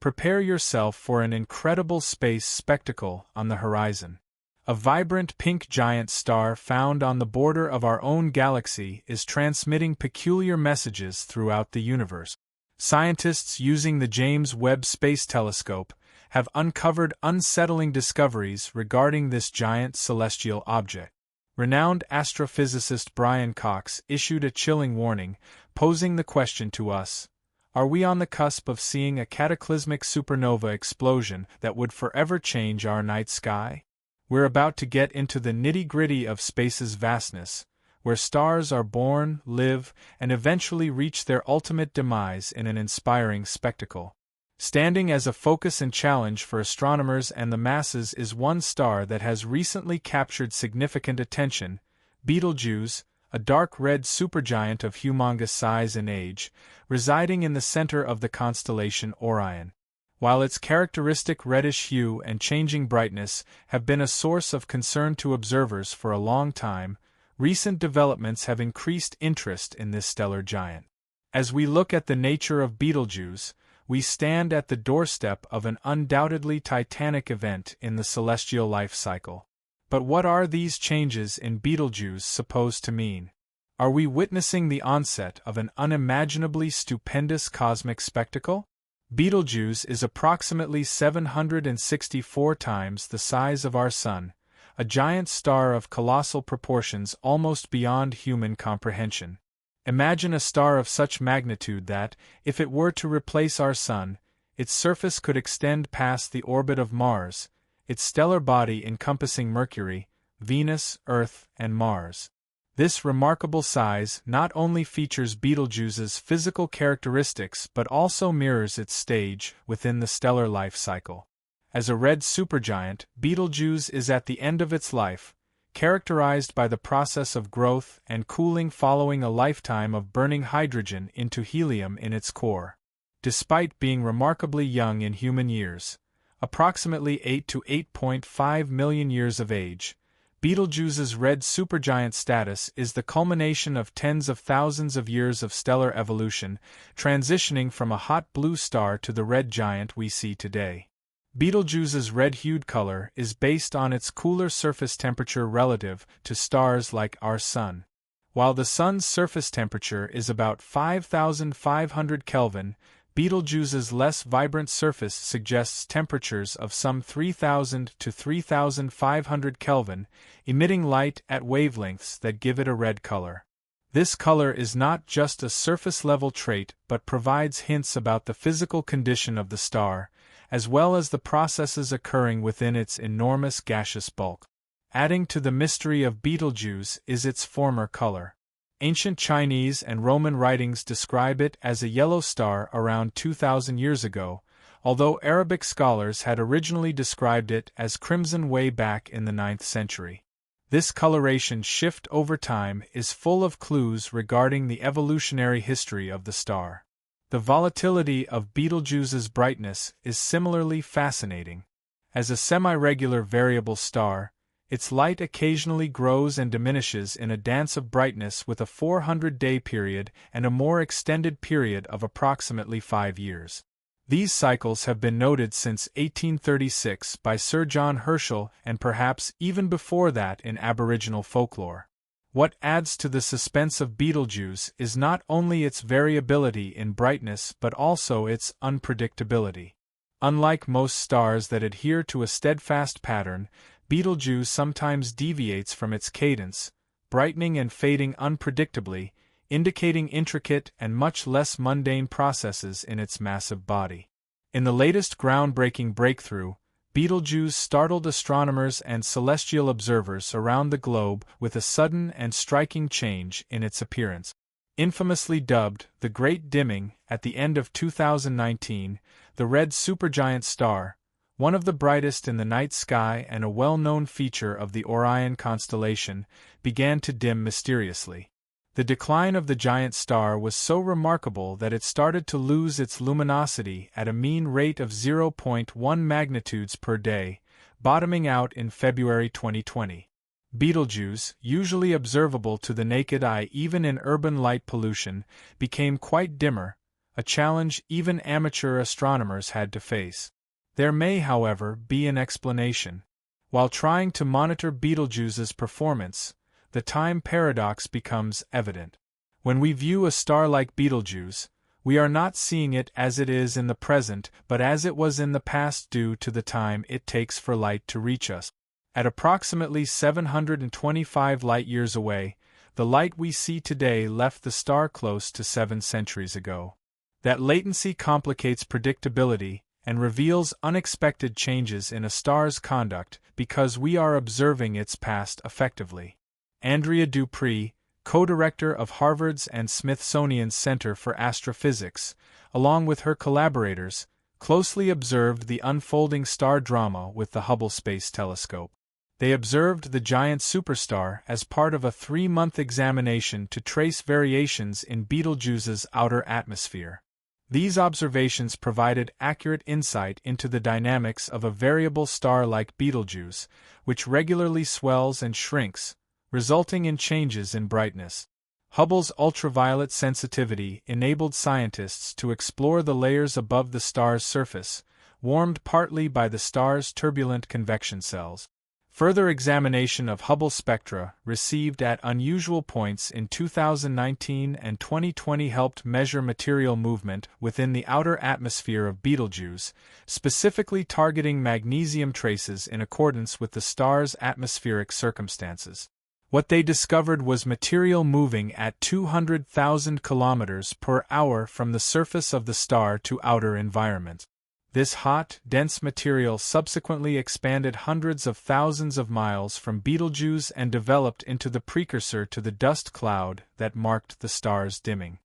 prepare yourself for an incredible space spectacle on the horizon. A vibrant pink giant star found on the border of our own galaxy is transmitting peculiar messages throughout the universe. Scientists using the James Webb Space Telescope have uncovered unsettling discoveries regarding this giant celestial object. Renowned astrophysicist Brian Cox issued a chilling warning, posing the question to us: are we on the cusp of seeing a cataclysmic supernova explosion that would forever change our night sky? We're about to get into the nitty-gritty of space's vastness, where stars are born, live, and eventually reach their ultimate demise in an inspiring spectacle. Standing as a focus and challenge for astronomers and the masses is one star that has recently captured significant attention: Betelgeuse, a dark red supergiant of humongous size and age, residing in the center of the constellation Orion. While its characteristic reddish hue and changing brightness have been a source of concern to observers for a long time, recent developments have increased interest in this stellar giant. As we look at the nature of Betelgeuse, we stand at the doorstep of an undoubtedly titanic event in the celestial life cycle. But what are these changes in Betelgeuse supposed to mean? Are we witnessing the onset of an unimaginably stupendous cosmic spectacle? Betelgeuse is approximately 764 times the size of our Sun, a giant star of colossal proportions almost beyond human comprehension. Imagine a star of such magnitude that, if it were to replace our Sun, its surface could extend past the orbit of Mars, its stellar body encompassing Mercury, Venus, Earth, and Mars. This remarkable size not only features Betelgeuse's physical characteristics but also mirrors its stage within the stellar life cycle. As a red supergiant, Betelgeuse is at the end of its life, characterized by the process of growth and cooling following a lifetime of burning hydrogen into helium in its core. Despite being remarkably young in human years, approximately 8 to 8.5 million years of age, Betelgeuse's red supergiant status is the culmination of tens of thousands of years of stellar evolution, transitioning from a hot blue star to the red giant we see today. Betelgeuse's red-hued color is based on its cooler surface temperature relative to stars like our Sun. While the Sun's surface temperature is about 5,500 Kelvin, Betelgeuse's less vibrant surface suggests temperatures of some 3,000 to 3,500 Kelvin, emitting light at wavelengths that give it a red color. This color is not just a surface-level trait but provides hints about the physical condition of the star, as well as the processes occurring within its enormous gaseous bulk. Adding to the mystery of Betelgeuse is its former color. Ancient Chinese and Roman writings describe it as a yellow star around 2,000 years ago, although Arabic scholars had originally described it as crimson way back in the 9th century. This coloration shift over time is full of clues regarding the evolutionary history of the star. The volatility of Betelgeuse's brightness is similarly fascinating. As a semi-regular variable star, its light occasionally grows and diminishes in a dance of brightness with a 400-day period and a more extended period of approximately 5 years. These cycles have been noted since 1836 by Sir John Herschel and perhaps even before that in Aboriginal folklore. What adds to the suspense of Betelgeuse is not only its variability in brightness but also its unpredictability. Unlike most stars that adhere to a steadfast pattern, Betelgeuse sometimes deviates from its cadence, brightening and fading unpredictably, indicating intricate and much less mundane processes in its massive body. In the latest groundbreaking breakthrough, Betelgeuse startled astronomers and celestial observers around the globe with a sudden and striking change in its appearance. Infamously dubbed the Great Dimming at the end of 2019, the red supergiant star, one of the brightest in the night sky and a well-known feature of the Orion constellation, began to dim mysteriously. The decline of the giant star was so remarkable that it started to lose its luminosity at a mean rate of 0.1 magnitudes per day, bottoming out in February 2020. Betelgeuse, usually observable to the naked eye even in urban light pollution, became quite dimmer, a challenge even amateur astronomers had to face. There may, however, be an explanation. While trying to monitor Betelgeuse's performance, the time paradox becomes evident. When we view a star like Betelgeuse, we are not seeing it as it is in the present but as it was in the past due to the time it takes for light to reach us. At approximately 725 light-years away, the light we see today left the star close to 7 centuries ago. That latency complicates predictability and reveals unexpected changes in a star's conduct because we are observing its past effectively. Andrea Dupree, co-director of Harvard's and Smithsonian's Center for Astrophysics, along with her collaborators, closely observed the unfolding star drama with the Hubble Space Telescope. They observed the giant superstar as part of a 3-month examination to trace variations in Betelgeuse's outer atmosphere. These observations provided accurate insight into the dynamics of a variable star like Betelgeuse, which regularly swells and shrinks, resulting in changes in brightness. Hubble's ultraviolet sensitivity enabled scientists to explore the layers above the star's surface, warmed partly by the star's turbulent convection cells. Further examination of Hubble spectra received at unusual points in 2019 and 2020 helped measure material movement within the outer atmosphere of Betelgeuse, specifically targeting magnesium traces in accordance with the star's atmospheric circumstances. What they discovered was material moving at 200,000 kilometers per hour from the surface of the star to outer environment. This hot, dense material subsequently expanded hundreds of thousands of miles from Betelgeuse and developed into the precursor to the dust cloud that marked the star's dimming.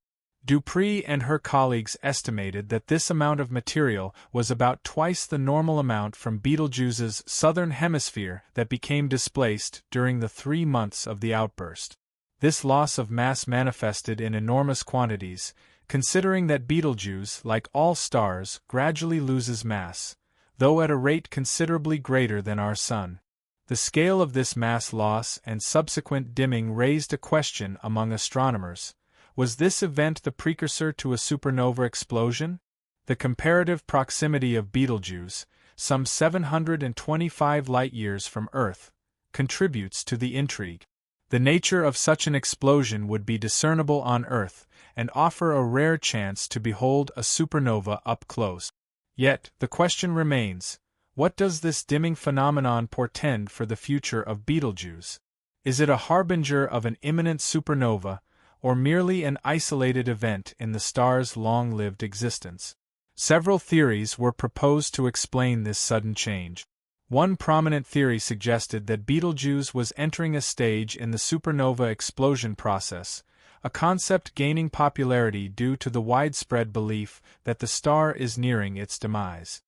Dupree and her colleagues estimated that this amount of material was about twice the normal amount from Betelgeuse's southern hemisphere that became displaced during the 3 months of the outburst. This loss of mass manifested in enormous quantities, considering that Betelgeuse, like all stars, gradually loses mass, though at a rate considerably greater than our Sun. The scale of this mass loss and subsequent dimming raised a question among astronomers. Was this event the precursor to a supernova explosion? The comparative proximity of Betelgeuse, some 725 light-years from Earth, contributes to the intrigue. The nature of such an explosion would be discernible on Earth and offer a rare chance to behold a supernova up close. Yet, the question remains, what does this dimming phenomenon portend for the future of Betelgeuse? Is it a harbinger of an imminent supernova, or merely an isolated event in the star's long-lived existence? Several theories were proposed to explain this sudden change. One prominent theory suggested that Betelgeuse was entering a stage in the supernova explosion process, a concept gaining popularity due to the widespread belief that the star is nearing its demise.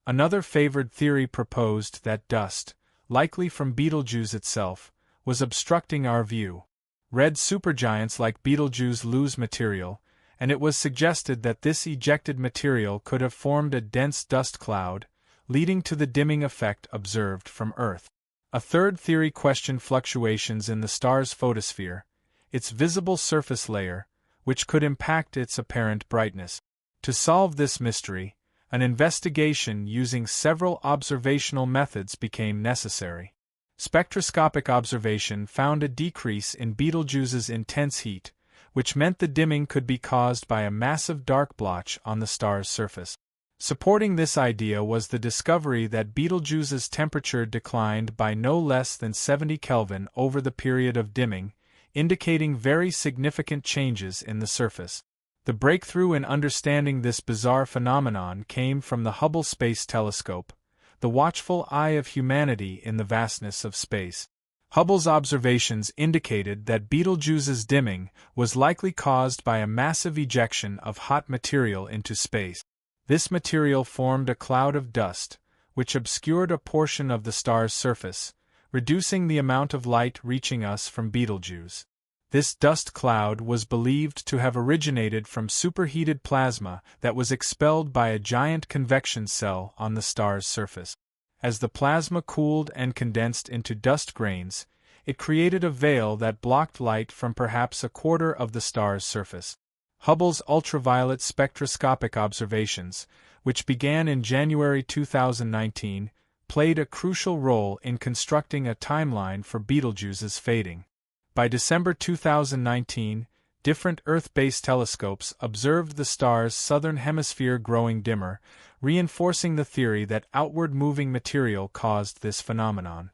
Another favored theory proposed that dust, likely from Betelgeuse itself, was obstructing our view. Red supergiants like Betelgeuse lose material, and it was suggested that this ejected material could have formed a dense dust cloud, leading to the dimming effect observed from Earth. A third theory questioned fluctuations in the star's photosphere, its visible surface layer, which could impact its apparent brightness. To solve this mystery, an investigation using several observational methods became necessary. Spectroscopic observation found a decrease in Betelgeuse's intense heat, which meant the dimming could be caused by a massive dark blotch on the star's surface. Supporting this idea was the discovery that Betelgeuse's temperature declined by no less than 70 Kelvin over the period of dimming, indicating very significant changes in the surface. The breakthrough in understanding this bizarre phenomenon came from the Hubble Space Telescope, the watchful eye of humanity in the vastness of space. Hubble's observations indicated that Betelgeuse's dimming was likely caused by a massive ejection of hot material into space. This material formed a cloud of dust, which obscured a portion of the star's surface, reducing the amount of light reaching us from Betelgeuse. This dust cloud was believed to have originated from superheated plasma that was expelled by a giant convection cell on the star's surface. As the plasma cooled and condensed into dust grains, it created a veil that blocked light from perhaps a quarter of the star's surface. Hubble's ultraviolet spectroscopic observations, which began in January 2019, played a crucial role in constructing a timeline for Betelgeuse's fading. By December 2019, different Earth-based telescopes observed the star's southern hemisphere growing dimmer, reinforcing the theory that outward-moving material caused this phenomenon.